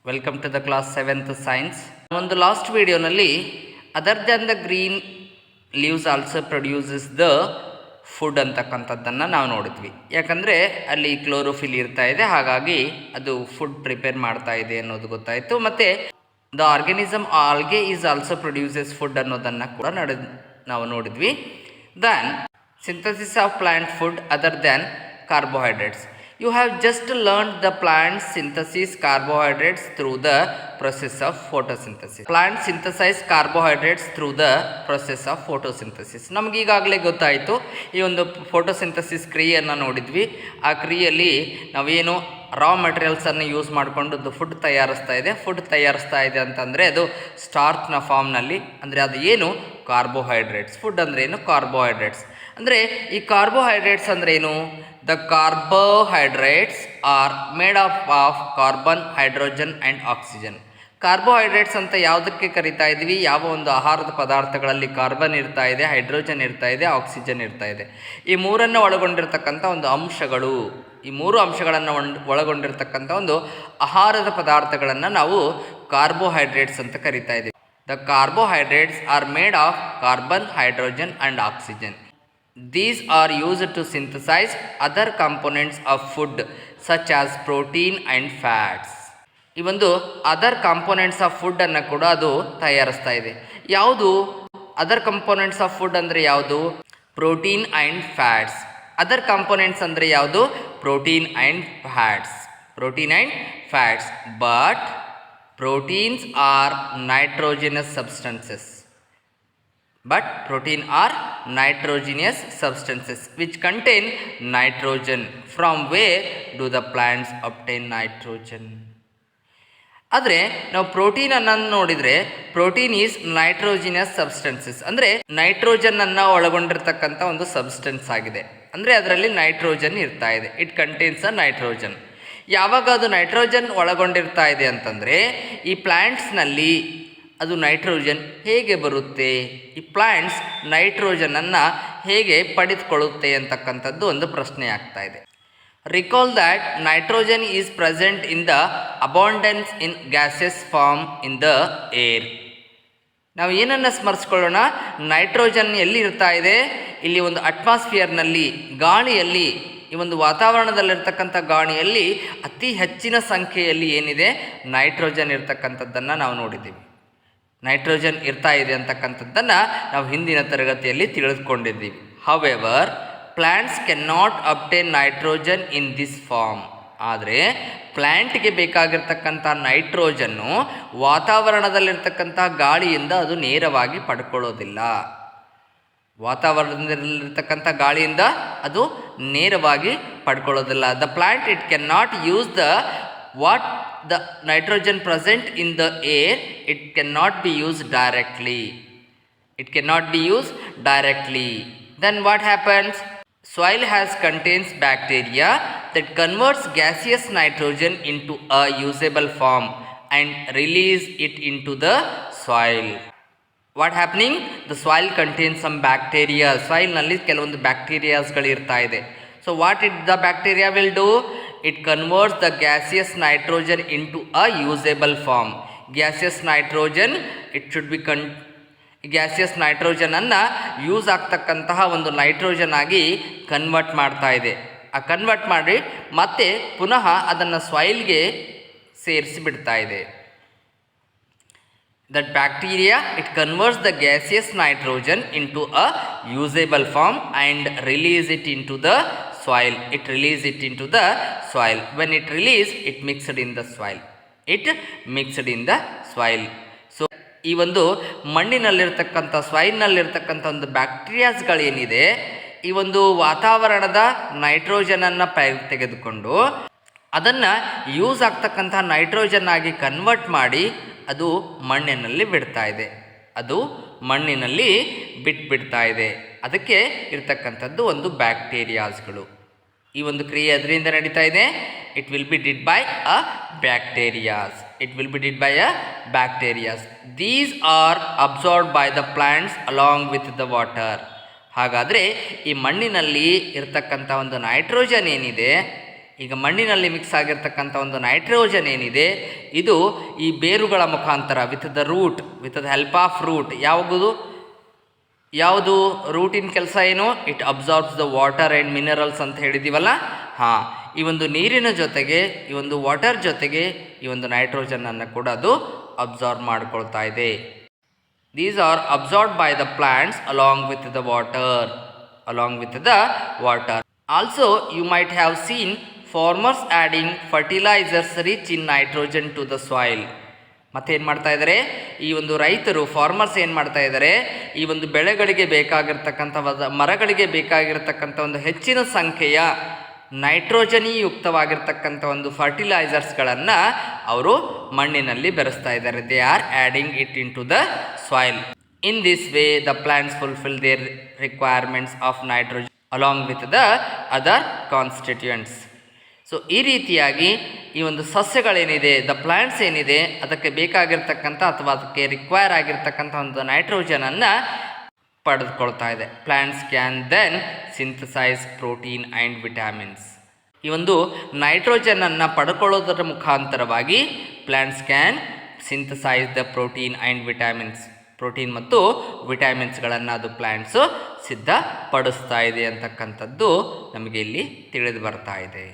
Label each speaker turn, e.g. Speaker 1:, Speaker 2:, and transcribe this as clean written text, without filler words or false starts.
Speaker 1: Welcome to the class 7th science. ಒಂದು last ವಿಡಿಯೋನಲ್ಲಿ other than the green leaves also produces the food ಅಂತಕ್ಕಂಥದ್ದನ್ನು ನಾವು ನೋಡಿದ್ವಿ. ಯಾಕಂದರೆ ಅಲ್ಲಿ ಕ್ಲೋರೋಫಿಲ್ ಇರ್ತಾ ಇದೆ, ಹಾಗಾಗಿ ಅದು ಫುಡ್ ಪ್ರಿಪೇರ್ ಮಾಡ್ತಾ ಇದೆ ಅನ್ನೋದು ಗೊತ್ತಾಯಿತು. ಮತ್ತು the organism algae is also produces food ಅನ್ನೋದನ್ನು ಕೂಡ ನಾವು ನೋಡಿದ್ವಿ. Then synthesis of plant food other than carbohydrates. You have just learned the plant synthesis carbohydrates through the process of photosynthesis. Plant synthesize carbohydrates through the process of photosynthesis. ನಮಗೆ ಈಗಾಗಲೇ ಗೊತ್ತಾಯಿತು, ಈ ಒಂದು photosynthesis ಕ್ರಿಯೆಯನ್ನು ನೋಡಿದ್ವಿ. ಆ ಕ್ರಿಯೆಯಲ್ಲಿ ನಾವೇನು ರಾ ಮೆಟೀರಿಯಲ್ಸನ್ನು ಯೂಸ್ ಮಾಡಿಕೊಂಡು ಫುಡ್ ತಯಾರಿಸ್ತಾ ಇದೆ ಅಂತಂದರೆ ಅದು ಸ್ಟಾರ್ಚ್ನ ಫಾರ್ಮ್ನಲ್ಲಿ. ಅಂದರೆ ಅದು ಏನು ಕಾರ್ಬೋಹೈಡ್ರೇಟ್ಸ್. ಫುಡ್ ಅಂದರೆ ಏನು ಕಾರ್ಬೋಹೈಡ್ರೇಟ್ಸ್. ಅಂದರೆ ಈ ಕಾರ್ಬೋಹೈಡ್ರೇಟ್ಸ್ ಅಂದ್ರೇನು? The carbohydrates are made of carbon, hydrogen and oxygen. Carbohydrates ಅಂತ ಯಾವುದಕ್ಕೆ ಕರಿತಾ ಇದ್ವಿ? ಯಾವ ಒಂದು ಆಹಾರದ ಪದಾರ್ಥಗಳಲ್ಲಿ ಕಾರ್ಬನ್ ಇರ್ತಾ ಇದೆ, ಹೈಡ್ರೋಜನ್ ಇರ್ತಾ ಇದೆ, ಆಕ್ಸಿಜನ್ ಇರ್ತಾ ಇದೆ. ಈ ಮೂರನ್ನು ಒಳಗೊಂಡಿರ್ತಕ್ಕಂಥ ಒಂದು ಅಂಶಗಳು, ಈ ಮೂರು ಅಂಶಗಳನ್ನು ಒಳಗೊಂಡಿರ್ತಕ್ಕಂಥ ಒಂದು ಆಹಾರದ ಪದಾರ್ಥಗಳನ್ನು ನಾವು ಕಾರ್ಬೋಹೈಡ್ರೇಟ್ಸ್ ಅಂತ ಕರಿತಾ ಇದ್ದೀವಿ. The carbohydrates are made of carbon, hydrogen and oxygen. These are used to synthesize other components of food such as protein and fats. ಈ ಒಂದು ಅದರ್ ಕಾಂಪೋನೆಂಟ್ಸ್ ಆಫ್ ಫುಡ್ ಅನ್ನು ಕೂಡ ಅದು ತಯಾರಿಸ್ತಾ ಇದೆ. ಯಾವುದು ಅದರ್ ಕಂಪೋನೆಂಟ್ಸ್ ಆಫ್ ಫುಡ್ ಅಂದರೆ ಯಾವುದು? Protein and fats. Other components ಅಂದರೆ ಯಾವುದು? Protein and fats. Protein and fats. But proteins are nitrogenous substances. But protein are nitrogenous substances which contain nitrogen. From where do the plants obtain nitrogen? ಆದರೆ ನಾವು ಪ್ರೋಟೀನನ್ನು ನೋಡಿದರೆ protein is nitrogenous substances. ಅಂದರೆ ನೈಟ್ರೋಜನನ್ನು ಒಳಗೊಂಡಿರ್ತಕ್ಕಂಥ ಒಂದು substance ಆಗಿದೆ. ಅಂದರೆ ಅದರಲ್ಲಿ nitrogen ಇರ್ತಾ ಇದೆ. It contains a nitrogen. ಯಾವಾಗ ಅದು ನೈಟ್ರೋಜನ್ ಒಳಗೊಂಡಿರ್ತಾ ಇದೆ ಅಂತಂದರೆ ಈ ಪ್ಲ್ಯಾಂಟ್ಸ್ನಲ್ಲಿ ಅದು ನೈಟ್ರೋಜನ್ ಹೇಗೆ ಬರುತ್ತೆ? ಈ ಪ್ಲಾಂಟ್ಸ್ ನೈಟ್ರೋಜನನ್ನು ಹೇಗೆ ಪಡೆದುಕೊಳ್ಳುತ್ತೆ ಅಂತಕ್ಕಂಥದ್ದು ಒಂದು ಪ್ರಶ್ನೆ ಆಗ್ತಾ ಇದೆ. Recall that nitrogen is present in the abundance in gases form in the air. ನಾವು ಏನನ್ನು ಸ್ಮರಿಸ್ಕೊಳ್ಳೋಣ? ನೈಟ್ರೋಜನ್ ಎಲ್ಲಿ ಇರ್ತಾ ಇದೆ? ಇಲ್ಲಿ ಒಂದು ಅಟ್ಮಾಸ್ಫಿಯರ್ನಲ್ಲಿ, ಗಾಳಿಯಲ್ಲಿ, ಈ ಒಂದು ವಾತಾವರಣದಲ್ಲಿರ್ತಕ್ಕಂಥ ಗಾಳಿಯಲ್ಲಿ ಅತಿ ಹೆಚ್ಚಿನ ಸಂಖ್ಯೆಯಲ್ಲಿ ಏನಿದೆ ನೈಟ್ರೋಜನ್ ಇರ್ತಕ್ಕಂಥದ್ದನ್ನು ನಾವು ನೋಡಿದ್ದೀವಿ. ನೈಟ್ರೋಜನ್ ಇರ್ತಾ ಇದೆ ಅಂತಕ್ಕಂಥದ್ದನ್ನು ನಾವು ಹಿಂದಿನ ತರಗತಿಯಲ್ಲಿ ತಿಳಿದುಕೊಂಡಿದ್ದೀವಿ. However plants cannot obtain nitrogen in this form. ಆದರೆ ಪ್ಲ್ಯಾಂಟ್ಗೆ ಬೇಕಾಗಿರ್ತಕ್ಕಂಥ ನೈಟ್ರೋಜನ್ನು ವಾತಾವರಣದಲ್ಲಿರ್ತಕ್ಕಂಥ ಗಾಳಿಯಿಂದ ಅದು ನೇರವಾಗಿ ಪಡ್ಕೊಳ್ಳೋದಿಲ್ಲ. ವಾತಾವರಣದಲ್ಲಿರ್ತಕ್ಕಂಥ ಗಾಳಿಯಿಂದ ಅದು ನೇರವಾಗಿ ಪಡ್ಕೊಳ್ಳೋದಿಲ್ಲ. The plant it cannot use the nitrogen present in the air, it cannot be used directly. Then what happens? Soil contains bacteria that converts gaseous nitrogen into a usable form and release it into the soil. What happening? The soil contains some bacteria. Soil nalli ಕೆಲವೊಂದು ಬ್ಯಾಕ್ಟೀರಿಯಾಸ್ಗಳು ಇರ್ತಾ ಇದೆ. So what the bacteria will do? It converts the gaseous nitrogen into a usable form. Gaseous nitrogen, it should be gaseous nitrogen ಅನ್ನು use ಆಗ್ತಕ್ಕಂತಹ ಒಂದು nitrogen ಆಗಿ convert ಮಾಡ್ತಾ ಇದೆ. ಆ convert ಮಾಡಿ ಮತ್ತೆ ಪುನಃ ಅದನ್ನು ಸಾಯಿಲ್ಗೆ ಸೇರಿಸಿ ಬಿಡ್ತಾ ಇದೆ. That bacteria, it converts the gaseous nitrogen into a usable form and release it into the soil. When it released, it mixed in the soil. So ಈ ಒಂದು ಮಣ್ಣಿನಲ್ಲಿರ್ತಕ್ಕಂಥ ಸಾಯಿಲ್ನಲ್ಲಿರ್ತಕ್ಕಂಥ ಒಂದು ಬ್ಯಾಕ್ಟೀರಿಯಾಸ್ಗಳೇನಿದೆ, ಈ ಒಂದು ವಾತಾವರಣದ ನೈಟ್ರೋಜನನ್ನು ತೆಗೆದುಕೊಂಡು ಅದನ್ನು ಯೂಸ್ ಆಗ್ತಕ್ಕಂಥ ನೈಟ್ರೋಜನ್ ಆಗಿ ಕನ್ವರ್ಟ್ ಮಾಡಿ ಅದು ಮಣ್ಣಿನಲ್ಲಿ ಬಿಟ್ಬಿಡ್ತಾ ಇದೆ. ಅದಕ್ಕೆ ಇರ್ತಕ್ಕಂಥದ್ದು ಒಂದು ಬ್ಯಾಕ್ಟೀರಿಯಾಸ್ಗಳು. ಈ ಒಂದು ಕ್ರಿಯೆ ಅದರಿಂದ ನಡೀತಾ ಇದೆ. It will be did by a bacterias. These are absorbed by the plants along with the water. ಹಾಗಾದರೆ ಈ ಮಣ್ಣಿನಲ್ಲಿ ಇರ್ತಕ್ಕಂಥ ಒಂದು ನೈಟ್ರೋಜನ್ ಏನಿದೆ, ಈಗ ಮಣ್ಣಿನಲ್ಲಿ ಮಿಕ್ಸ್ ಆಗಿರ್ತಕ್ಕಂಥ ಒಂದು ನೈಟ್ರೋಜನ್ ಏನಿದೆ ಇದು ಈ ಬೇರುಗಳ ಮುಖಾಂತರ with the help of root ಯಾವುದು ರೂಟಿನ ಕೆಲಸ ಏನು, it absorbs the water and minerals ಅಂತ ಹೇಳಿದ್ದೀವಲ್ಲ. ಹಾಂ, ಈ ಒಂದು ನೀರಿನ ಜೊತೆಗೆ ಈ ಒಂದು ವಾಟರ್ ಜೊತೆಗೆ ಈ ಒಂದು ನೈಟ್ರೋಜನನ್ನು ಕೂಡ ಅದು ಅಬ್ಸಾರ್ಬ್ ಮಾಡ್ಕೊಳ್ತಾ ಇದೆ. These are absorbed by the plants along with the water. Also you might have seen farmers adding fertilisers rich in nitrogen to the soil. ಮತ್ತೇನು ಮಾಡ್ತಾ ಇದ್ದಾರೆ ಈ ಒಂದು ರೈತರು, ಫಾರ್ಮರ್ಸ್ ಏನು ಮಾಡ್ತಾ ಇದ್ದಾರೆ, ಈ ಒಂದು ಬೆಳೆಗಳಿಗೆ ಬೇಕಾಗಿರ್ತಕ್ಕಂಥ ಮರಗಳಿಗೆ ಬೇಕಾಗಿರ್ತಕ್ಕಂಥ ಒಂದು ಹೆಚ್ಚಿನ ಸಂಖ್ಯೆಯ ನೈಟ್ರೋಜನಿಯುಕ್ತವಾಗಿರ್ತಕ್ಕಂಥ ಒಂದು ಫರ್ಟಿಲೈಸರ್ಸ್ಗಳನ್ನು ಅವರು ಮಣ್ಣಿನಲ್ಲಿ ಬೆರೆಸ್ತಾ ಇದ್ದಾರೆ. They are adding it into the soil. In this way the plants fulfil their requirements of nitrogen along with the other constituents. So ಈ ರೀತಿಯಾಗಿ ಈ ಒಂದು ಸಸ್ಯಗಳೇನಿದೆ, ದ ಪ್ಲಾಂಟ್ಸ್ ಏನಿದೆ, ಅದಕ್ಕೆ ಬೇಕಾಗಿರ್ತಕ್ಕಂಥ ಅಥವಾ ಅದಕ್ಕೆ ರಿಕ್ವೈರ್ ಆಗಿರ್ತಕ್ಕಂಥ ಒಂದು ನೈಟ್ರೋಜನನ್ನು ಪಡೆದುಕೊಳ್ತಾ ಇದೆ. Plants can then synthesise protein and vitamins. ಈ ಒಂದು ನೈಟ್ರೋಜನನ್ನು ಪಡ್ಕೊಳ್ಳೋದರ ಮುಖಾಂತರವಾಗಿ plants can synthesise the protein and vitamins. Protein ಮತ್ತು ವಿಟಾಮಿನ್ಸ್ಗಳನ್ನು ಅದು ಪ್ಲಾಂಟ್ಸು ಸಿದ್ಧಪಡಿಸ್ತಾ ಇದೆ ಅಂತಕ್ಕಂಥದ್ದು ನಮಗೆ ಇಲ್ಲಿ ತಿಳಿದು ಬರ್ತಾ ಇದೆ.